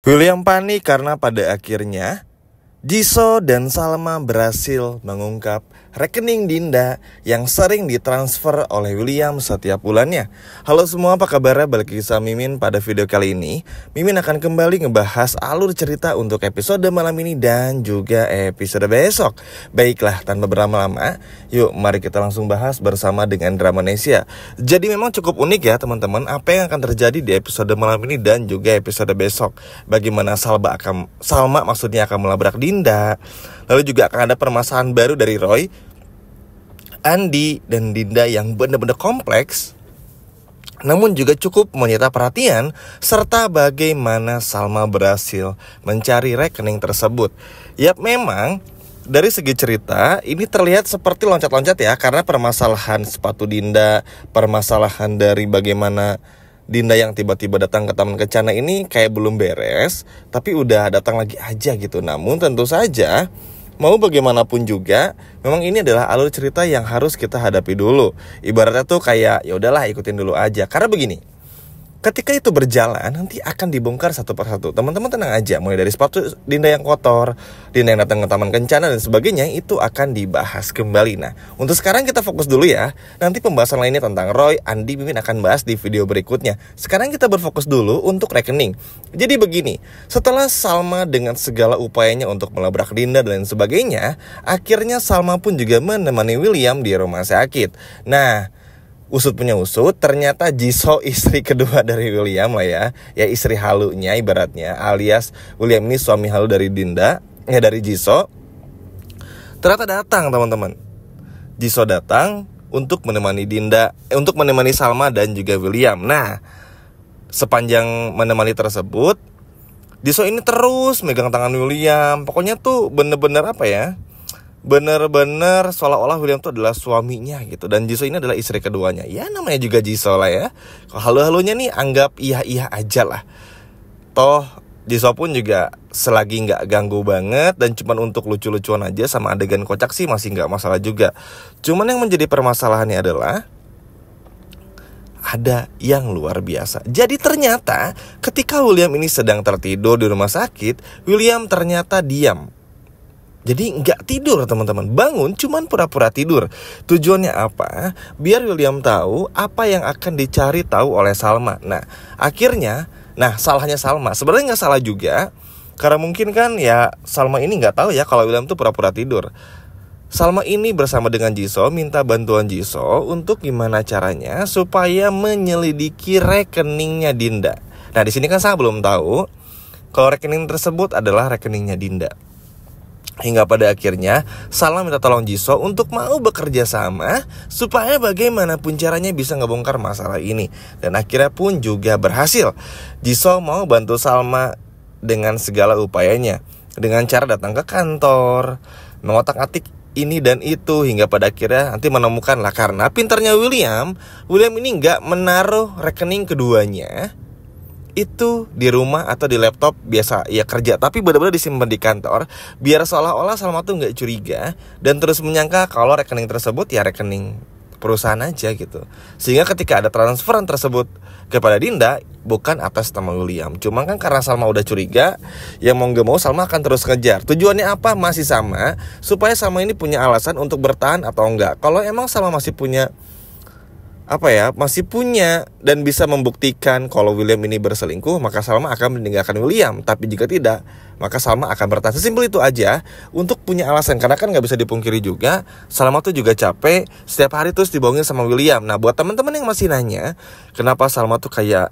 William panik karena pada akhirnya Jisoo dan Salma berhasil mengungkap rekening Dinda yang sering ditransfer oleh William setiap bulannya. Halo semua, apa kabarnya? Balik lagi sama Mimin. Pada video kali ini Mimin akan kembali ngebahas alur cerita untuk episode malam ini dan juga episode besok. Baiklah, tanpa berlama-lama, yuk mari kita langsung bahas bersama dengan Dramanesia. Jadi memang cukup unik ya teman-teman, apa yang akan terjadi di episode malam ini dan juga episode besok. Bagaimana Salma akan melabrak Dinda. Lalu juga akan ada permasalahan baru dari Roy, Andi, dan Dinda yang benar-benar kompleks, namun juga cukup menyita perhatian, serta bagaimana Salma berhasil mencari rekening tersebut. Yap, memang dari segi cerita ini terlihat seperti loncat-loncat ya, karena permasalahan sepatu Dinda, permasalahan dari bagaimana Dinda yang tiba-tiba datang ke Taman Kencana ini kayak belum beres, tapi udah datang lagi aja gitu. Namun tentu saja mau bagaimanapun juga, memang ini adalah alur cerita yang harus kita hadapi dulu. Ibaratnya tuh kayak ya udahlah, ikutin dulu aja. Karena begini, ketika itu berjalan nanti akan dibongkar satu persatu. Teman-teman tenang aja, mulai dari sepatu Dinda yang kotor, Dinda yang datang ke Taman Kencana dan sebagainya, itu akan dibahas kembali. Nah, untuk sekarang kita fokus dulu ya. Nanti pembahasan lainnya tentang Roy, Andi, Mimin akan bahas di video berikutnya. Sekarang kita berfokus dulu untuk rekening. Jadi begini, setelah Salma dengan segala upayanya untuk melabrak Dinda dan sebagainya, akhirnya Salma pun juga menemani William di rumah sakit. Nah, usut punya usut, ternyata Jisoo istri kedua dari William lah ya. Ya istri halunya ibaratnya, alias William ini suami halu dari Dinda, dari Jisoo. Ternyata datang teman-teman. Jisoo datang untuk menemani untuk menemani Salma dan juga William. Nah, sepanjang menemani tersebut, Jisoo ini terus megang tangan William. Pokoknya tuh bener-bener apa ya, bener-bener seolah-olah William itu adalah suaminya gitu. Dan Jisoo ini adalah istri keduanya. Ya namanya juga Jisoo lah ya. Kalau halu-halunya nih anggap iya-iya aja lah. Toh Jisoo pun juga selagi gak ganggu banget dan cuman untuk lucu-lucuan aja sama adegan kocak sih masih gak masalah juga. Cuman yang menjadi permasalahannya adalah ada yang luar biasa. Jadi ternyata ketika William ini sedang tertidur di rumah sakit, William ternyata diam. Jadi nggak tidur teman-teman, bangun cuman pura-pura tidur. Tujuannya apa? Biar William tahu apa yang akan dicari tahu oleh Salma. Nah akhirnya, salahnya Salma sebenarnya nggak salah juga, karena mungkin kan ya Salma ini nggak tahu ya kalau William tuh pura-pura tidur. Salma ini bersama dengan Jisoo minta bantuan Jisoo untuk gimana caranya supaya menyelidiki rekeningnya Dinda. Nah di sini kan saya belum tahu kalau rekening tersebut adalah rekeningnya Dinda. Hingga pada akhirnya Salma minta tolong Jisoo untuk mau bekerja sama supaya bagaimanapun caranya bisa ngebongkar masalah ini. Dan akhirnya pun juga berhasil. Jisoo mau bantu Salma dengan segala upayanya, dengan cara datang ke kantor, mengotak-atik ini dan itu, hingga pada akhirnya nanti menemukan lah. Karena pintarnya William ini gak menaruh rekening keduanya itu di rumah atau di laptop biasa ya kerja, tapi benar-benar disimpan di kantor, biar seolah-olah Salma tuh gak curiga dan terus menyangka kalau rekening tersebut ya rekening perusahaan aja gitu. Sehingga ketika ada transferan tersebut kepada Dinda bukan atas nama William. Cuma kan karena Salma udah curiga, ya mau gak mau Salma akan terus ngejar. Tujuannya apa? Masih sama, supaya Salma ini punya alasan untuk bertahan atau enggak. Kalau emang Salma masih punya dan bisa membuktikan kalau William ini berselingkuh, maka Salma akan meninggalkan William. Tapi jika tidak, maka Salma akan bertahan. Sesimpel itu aja, untuk punya alasan. Karena kan gak bisa dipungkiri juga, Salma tuh juga capek setiap hari terus dibohongin sama William. Nah buat teman-teman yang masih nanya kenapa Salma tuh kayak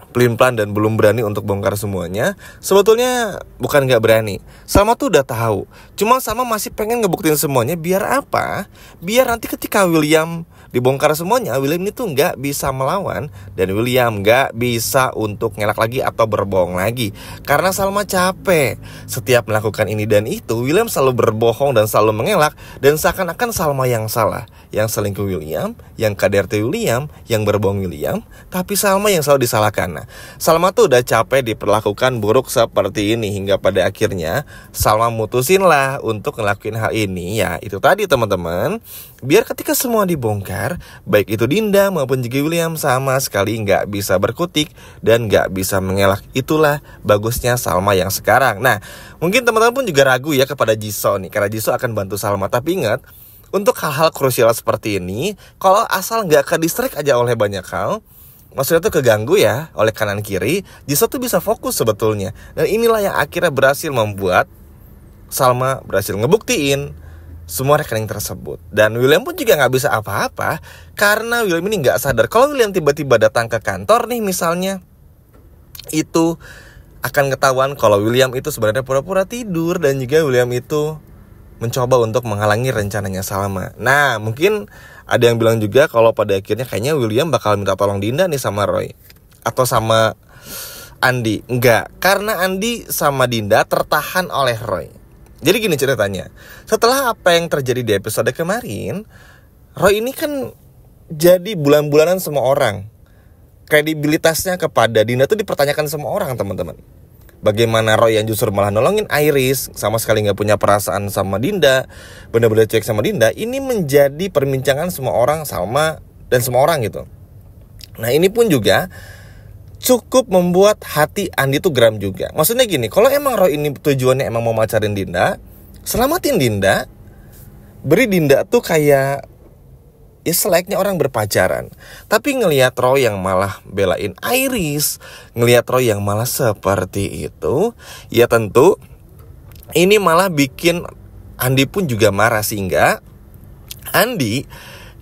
pelin-pelan dan belum berani untuk bongkar semuanya, sebetulnya bukan gak berani. Salma tuh udah tahu, cuma Salma masih pengen ngebuktiin semuanya. Biar apa? Biar nanti ketika William dibongkar semuanya, William ini tuh gak bisa melawan, dan William gak bisa untuk ngelak lagi atau berbohong lagi. Karena Salma capek setiap melakukan ini dan itu, William selalu berbohong dan selalu mengelak, dan seakan-akan Salma yang salah, yang selingkuh William, yang KDRT William, yang berbohong William, tapi Salma yang selalu disalahkan. Nah, Salma tuh udah capek diperlakukan buruk seperti ini, hingga pada akhirnya Salma mutusin lah untuk ngelakuin hal ini. Ya itu tadi teman-teman, Biar ketika semua dibongkar, baik itu Dinda maupun juga William sama sekali nggak bisa berkutik dan nggak bisa mengelak. Itulah bagusnya Salma yang sekarang. Nah, mungkin teman-teman pun juga ragu ya kepada Jisoo nih, karena Jisoo akan bantu Salma. Tapi ingat, untuk hal-hal krusial seperti ini, kalau asal nggak ke distract aja oleh banyak hal, maksudnya tuh keganggu ya oleh kanan kiri, Jisoo tuh bisa fokus sebetulnya. Dan inilah yang akhirnya berhasil membuat Salma berhasil ngebuktiin semua rekening tersebut. Dan William pun juga gak bisa apa-apa, karena William ini gak sadar kalau William tiba-tiba datang ke kantor nih misalnya, itu akan ketahuan kalau William itu sebenarnya pura-pura tidur. Dan juga William itu mencoba untuk menghalangi rencananya Salma. Nah, mungkin ada yang bilang juga kalau pada akhirnya kayaknya William bakal minta tolong Dinda nih sama Roy, atau sama Andi. Enggak, karena Andi sama Dinda tertahan oleh Roy. Jadi gini ceritanya, setelah apa yang terjadi di episode kemarin, Roy ini kan jadi bulan-bulanan semua orang. Kredibilitasnya kepada Dinda tuh dipertanyakan semua orang, teman-teman. Bagaimana Roy yang justru malah nolongin Iris, sama sekali gak punya perasaan sama Dinda, benar-benar cuek sama Dinda. Ini menjadi perbincangan semua orang, Salma dan semua orang gitu. Nah, ini pun juga cukup membuat hati Andi tuh geram juga. Maksudnya gini, kalau emang Roy ini tujuannya emang mau macarin Dinda, selamatin Dinda, beri Dinda tuh kayak ya selayaknya orang berpacaran. Tapi ngelihat Roy yang malah belain Iris, ngelihat Roy yang malah seperti itu, ya tentu ini malah bikin Andi pun juga marah. Sehingga Andi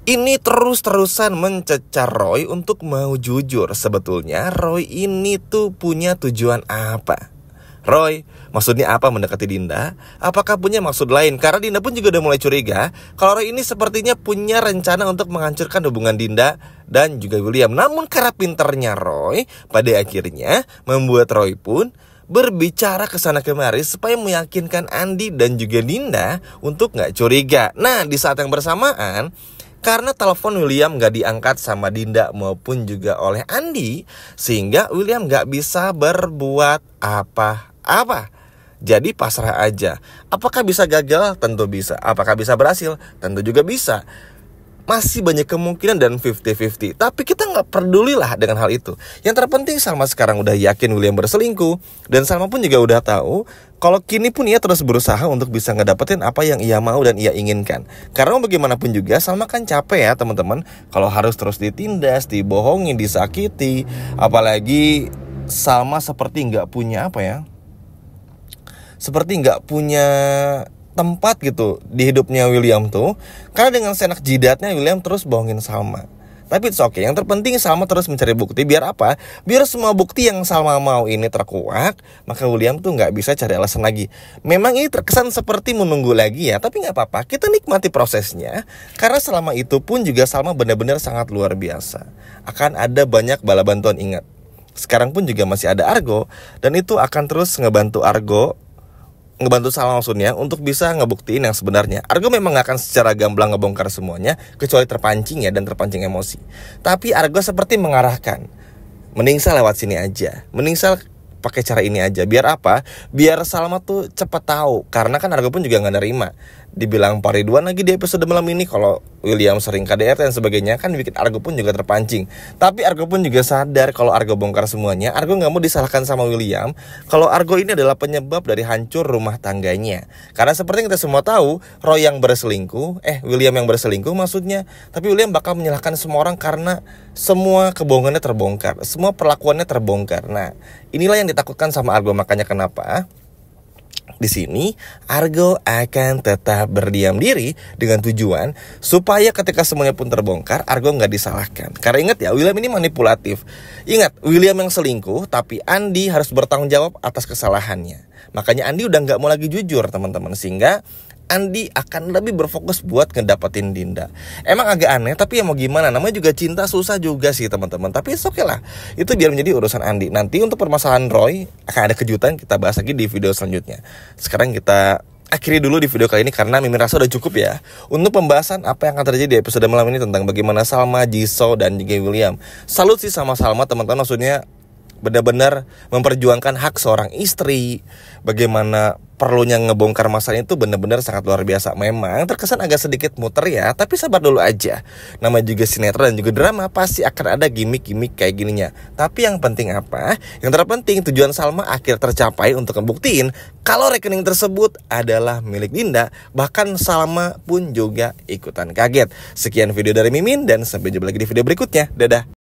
ini terus-terusan mencecar Roy untuk mau jujur. Sebetulnya Roy ini tuh punya tujuan apa? Roy, maksudnya apa mendekati Dinda? Apakah punya maksud lain? Karena Dinda pun juga udah mulai curiga kalau Roy ini sepertinya punya rencana untuk menghancurkan hubungan Dinda dan juga William. Namun karena pinternya Roy, pada akhirnya membuat Roy pun berbicara ke sana kemari supaya meyakinkan Andi dan juga Dinda untuk gak curiga. Nah, di saat yang bersamaan, karena telepon William gak diangkat sama Dinda maupun juga oleh Andi, sehingga William gak bisa berbuat apa-apa. Jadi pasrah aja. Apakah bisa gagal? Tentu bisa. Apakah bisa berhasil? Tentu juga bisa. Masih banyak kemungkinan dan 50-50. Tapi kita gak pedulilah dengan hal itu. Yang terpenting Salma sekarang udah yakin William berselingkuh. Dan Salma pun juga udah tahu kalau kini pun ia terus berusaha untuk bisa ngedapetin apa yang ia mau dan ia inginkan. Karena bagaimanapun juga Salma kan capek ya teman-teman, kalau harus terus ditindas, dibohongin, disakiti. Apalagi Salma seperti gak punya seperti gak punya tempat gitu di hidupnya William tuh. Karena dengan senak jidatnya William terus bohongin Salma. Tapi it's okay. Yang terpenting Salma terus mencari bukti. Biar apa? Biar semua bukti yang Salma mau ini terkuak, maka William tuh gak bisa cari alasan lagi. Memang ini terkesan seperti menunggu lagi ya, tapi gak apa-apa. Kita nikmati prosesnya. Karena selama itu pun juga Salma benar-benar sangat luar biasa. Akan ada banyak bala bantuan, ingat. Sekarang pun juga masih ada Argo. Dan itu akan terus ngebantu Salma maksudnya untuk bisa ngebuktiin yang sebenarnya. Argo memang gak akan secara gamblang ngebongkar semuanya, kecuali terpancing ya dan terpancing emosi. Tapi Argo seperti mengarahkan, mending Sal lewat sini aja, mending Sal pakai cara ini aja. Biar apa? Biar Salma tuh cepat tahu. Karena kan Argo pun juga gak nerima dibilang Pak Ridwan lagi di episode malam ini kalau William sering KDRT dan sebagainya, kan bikin Argo pun juga terpancing. Tapi Argo pun juga sadar kalau Argo bongkar semuanya, Argo gak mau disalahkan sama William kalau Argo ini adalah penyebab dari hancur rumah tangganya. Karena seperti yang kita semua tahu, William yang berselingkuh maksudnya. Tapi William bakal menyalahkan semua orang karena semua kebohongannya terbongkar, semua perlakuannya terbongkar. Nah, inilah yang ditakutkan sama Argo. Makanya kenapa di sini Argo akan tetap berdiam diri dengan tujuan supaya ketika semuanya pun terbongkar, Argo nggak disalahkan. Karena ingat ya, William ini manipulatif. Ingat, William yang selingkuh, tapi Andi harus bertanggung jawab atas kesalahannya. Makanya Andi udah nggak mau lagi jujur, teman-teman. Sehingga Andi akan lebih berfokus buat ngedapetin Dinda. Emang agak aneh, tapi ya mau gimana, namanya juga cinta susah juga sih teman-teman. Tapi oke lah, itu biar menjadi urusan Andi. Nanti untuk permasalahan Roy akan ada kejutan, kita bahas lagi di video selanjutnya. Sekarang kita akhiri dulu di video kali ini karena Mimin rasa udah cukup ya untuk pembahasan apa yang akan terjadi di episode malam ini tentang bagaimana Salma, Jisoo, dan juga William. Salut sih sama Salma teman-teman, maksudnya benar-benar memperjuangkan hak seorang istri. Bagaimana perlunya ngebongkar masalah itu benar-benar sangat luar biasa. Memang terkesan agak sedikit muter ya, tapi sabar dulu aja. Nama juga sinetron dan juga drama, pasti akan ada gimmick-gimmick kayak gininya. Tapi yang penting apa? Yang terpenting tujuan Salma akhir tercapai untuk ngebuktiin kalau rekening tersebut adalah milik Dinda. Bahkan Salma pun juga ikutan kaget. Sekian video dari Mimin dan sampai jumpa lagi di video berikutnya. Dadah.